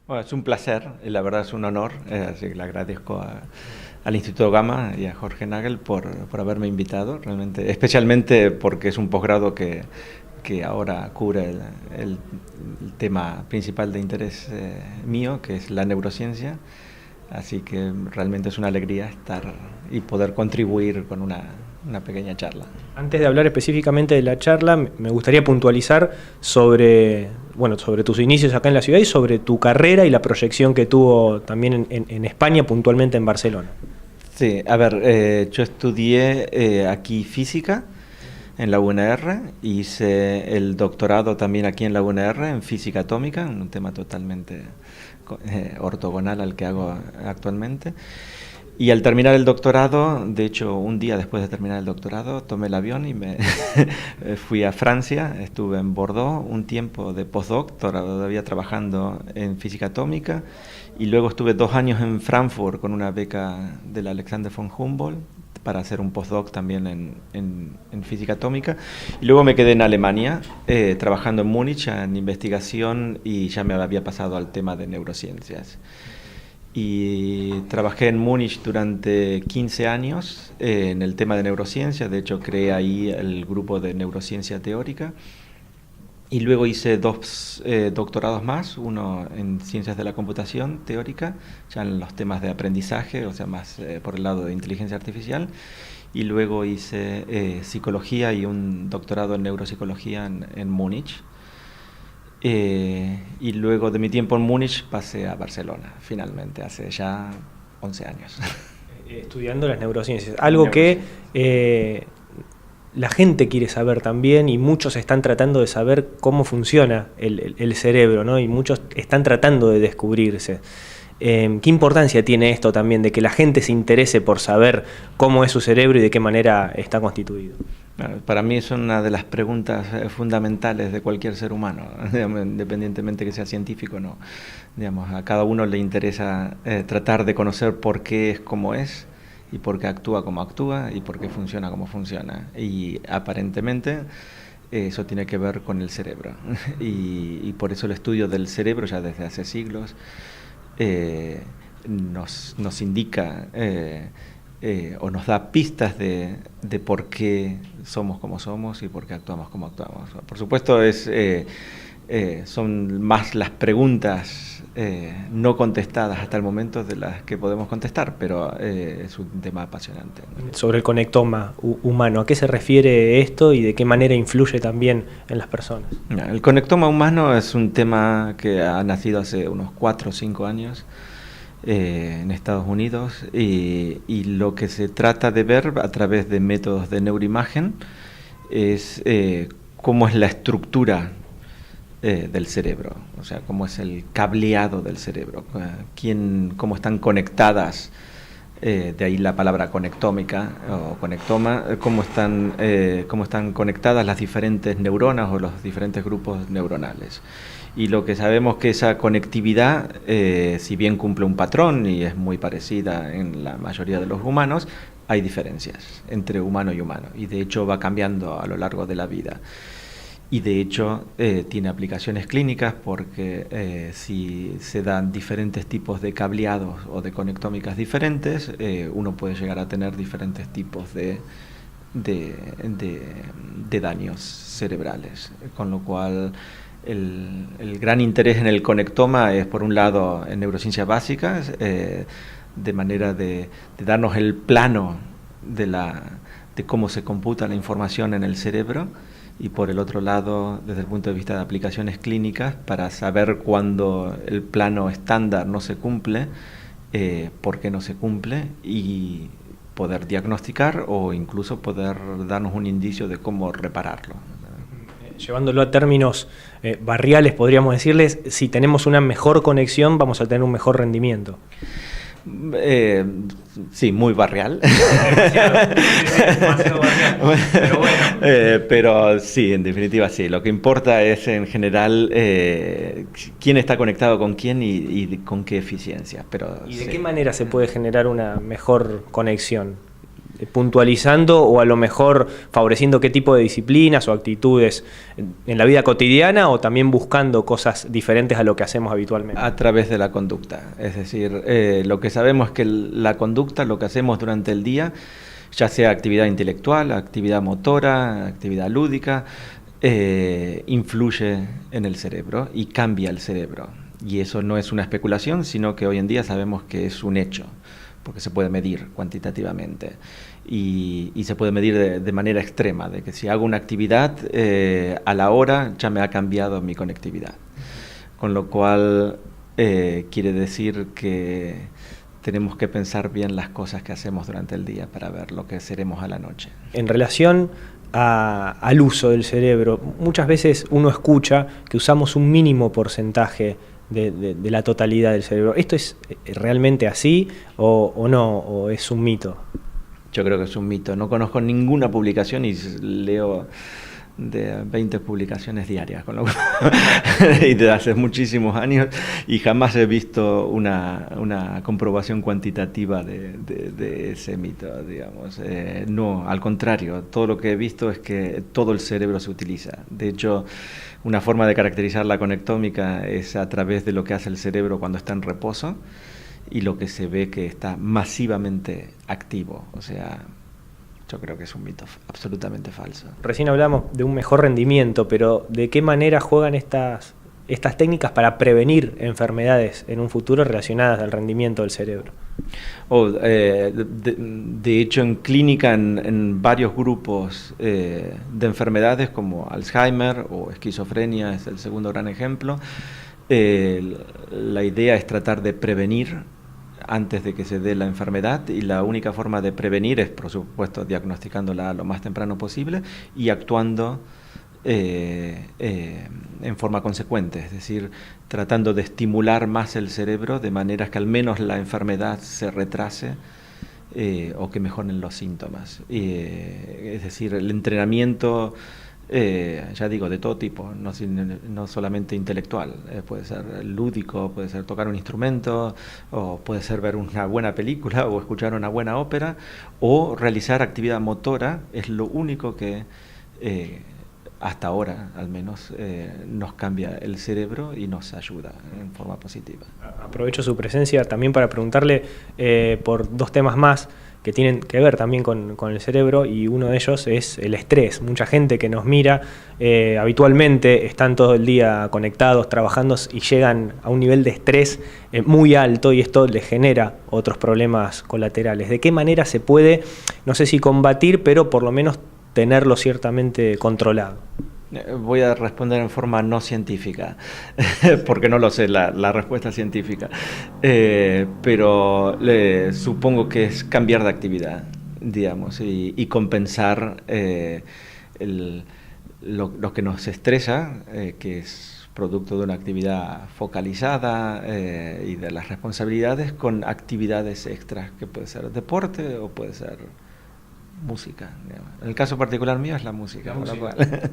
Bueno, es un placer, la verdad es un honor, así que le agradezco al Instituto Gama y a Jorge Nagel por haberme invitado, realmente, especialmente porque es un posgrado que ahora cubre el tema principal de interés mío, que es la neurociencia, así que realmente es una alegría estar y poder contribuir con una pequeña charla. Antes de hablar específicamente de la charla, me gustaría puntualizar sobre tus inicios acá en la ciudad y sobre tu carrera y la proyección que tuvo también en España, puntualmente en Barcelona. Sí, a ver, yo estudié aquí física en la UNR, hice el doctorado también aquí en la UNR en física atómica, un tema totalmente ortogonal al que hago actualmente. Y al terminar el doctorado, de hecho un día después de terminar el doctorado, tomé el avión y me fui a Francia, estuve en Bordeaux un tiempo de postdoc, todavía trabajando en física atómica, y luego estuve 2 años en Frankfurt con una beca del Alexander von Humboldt para hacer un postdoc también en física atómica, y luego me quedé en Alemania trabajando en Múnich en investigación y ya me había pasado al tema de neurociencias. Y trabajé en Múnich durante 15 años en el tema de neurociencia, de hecho creé ahí el grupo de neurociencia teórica y luego hice 2 doctorados más, uno en ciencias de la computación teórica, ya en los temas de aprendizaje, o sea, más por el lado de inteligencia artificial, y luego hice psicología y un doctorado en neuropsicología en Múnich. Y luego de mi tiempo en Múnich pasé a Barcelona, finalmente, hace ya 11 años. Estudiando las neurociencias, algo que la gente quiere saber también y muchos están tratando de saber cómo funciona el cerebro, ¿no? Y muchos están tratando de descubrirse. ¿Qué importancia tiene esto también de que la gente se interese por saber cómo es su cerebro y de qué manera está constituido? Para mí es una de las preguntas fundamentales de cualquier ser humano, digamos, independientemente que sea científico o no. Digamos, a cada uno le interesa tratar de conocer por qué es como es y por qué actúa como actúa y por qué funciona como funciona. Y aparentemente eso tiene que ver con el cerebro. Y por eso el estudio del cerebro ya desde hace siglos nos indica o nos da pistas de por qué somos como somos y por qué actuamos como actuamos. Por supuesto, son más las preguntas no contestadas hasta el momento de las que podemos contestar, pero es un tema apasionante. Sobre el conectoma humano, ¿a qué se refiere esto y de qué manera influye también en las personas? El conectoma humano es un tema que ha nacido hace unos 4 o 5 años. En Estados Unidos y lo que se trata de ver a través de métodos de neuroimagen es cómo es la estructura del cerebro, o sea, cómo es el cableado del cerebro, cómo están conectadas, de ahí la palabra conectómica o conectoma, cómo están conectadas las diferentes neuronas o los diferentes grupos neuronales. Y lo que sabemos que esa conectividad, si bien cumple un patrón y es muy parecida en la mayoría de los humanos, hay diferencias entre humano y humano, y de hecho va cambiando a lo largo de la vida. Y de hecho tiene aplicaciones clínicas porque si se dan diferentes tipos de cableados o de conectómicas diferentes, uno puede llegar a tener diferentes tipos de daños cerebrales, con lo cual el gran interés en el conectoma es, por un lado, en neurociencias básicas, de manera de darnos el plano de cómo se computa la información en el cerebro, y por el otro lado, desde el punto de vista de aplicaciones clínicas, para saber cuándo el plano estándar no se cumple, por qué no se cumple, y poder diagnosticar o incluso poder darnos un indicio de cómo repararlo. Llevándolo a términos barriales, podríamos decirles, si tenemos una mejor conexión, vamos a tener un mejor rendimiento. Sí, muy barrial. Demasiado barrial. Pero bueno. Pero sí, en definitiva sí. Lo que importa es en general quién está conectado con quién y con qué eficiencia. Pero ¿Y de sí. qué manera se puede generar una mejor conexión? puntualizando o a lo mejor favoreciendo qué tipo de disciplinas o actitudes en la vida cotidiana, o también buscando cosas diferentes a lo que hacemos habitualmente? A través de la conducta. Es decir, lo que sabemos es que la conducta, lo que hacemos durante el día, ya sea actividad intelectual, actividad motora, actividad lúdica, influye en el cerebro y cambia el cerebro. Y eso no es una especulación, sino que hoy en día sabemos que es un hecho, porque se puede medir cuantitativamente. Y se puede medir de manera extrema, de que si hago una actividad, a la hora ya me ha cambiado mi conectividad. Con lo cual quiere decir que tenemos que pensar bien las cosas que hacemos durante el día para ver lo que seremos a la noche. En relación al uso del cerebro, muchas veces uno escucha que usamos un mínimo porcentaje de la totalidad del cerebro. ¿Esto es realmente así o no? ¿O es un mito? Yo creo que es un mito. No conozco ninguna publicación y leo de 20 publicaciones diarias, con lo cual, y de hace muchísimos años, y jamás he visto una comprobación cuantitativa de ese mito, digamos. No, al contrario, todo lo que he visto es que todo el cerebro se utiliza. De hecho, una forma de caracterizar la conectómica es a través de lo que hace el cerebro cuando está en reposo y lo que se ve que está masivamente activo, o sea, yo creo que es un mito absolutamente falso. Recién hablamos de un mejor rendimiento, pero ¿de qué manera juegan estas técnicas para prevenir enfermedades en un futuro relacionadas al rendimiento del cerebro? De hecho, en clínica, en varios grupos de enfermedades como Alzheimer o esquizofrenia es el segundo gran ejemplo, la idea es tratar de prevenir antes de que se dé la enfermedad, y la única forma de prevenir es, por supuesto, diagnosticándola lo más temprano posible y actuando en forma consecuente, es decir, tratando de estimular más el cerebro de manera que al menos la enfermedad se retrase o que mejoren los síntomas. Es decir, el entrenamiento, ya digo, de todo tipo, no solamente intelectual, puede ser lúdico, puede ser tocar un instrumento, o puede ser ver una buena película o escuchar una buena ópera, o realizar actividad motora. Es lo único que hasta ahora al menos nos cambia el cerebro y nos ayuda en forma positiva. Aprovecho su presencia también para preguntarle por dos temas más que tienen que ver también con el cerebro, y uno de ellos es el estrés. Mucha gente que nos mira habitualmente están todo el día conectados, trabajando, y llegan a un nivel de estrés muy alto, y esto les genera otros problemas colaterales. ¿De qué manera se puede, no sé si combatir, pero por lo menos tenerlo ciertamente controlado? Voy a responder en forma no científica, porque no lo sé la respuesta científica, pero supongo que es cambiar de actividad, digamos, y compensar lo que nos estresa, que es producto de una actividad focalizada y de las responsabilidades, con actividades extras, que puede ser deporte o puede ser música. En el caso particular mío es la música. Perfecto.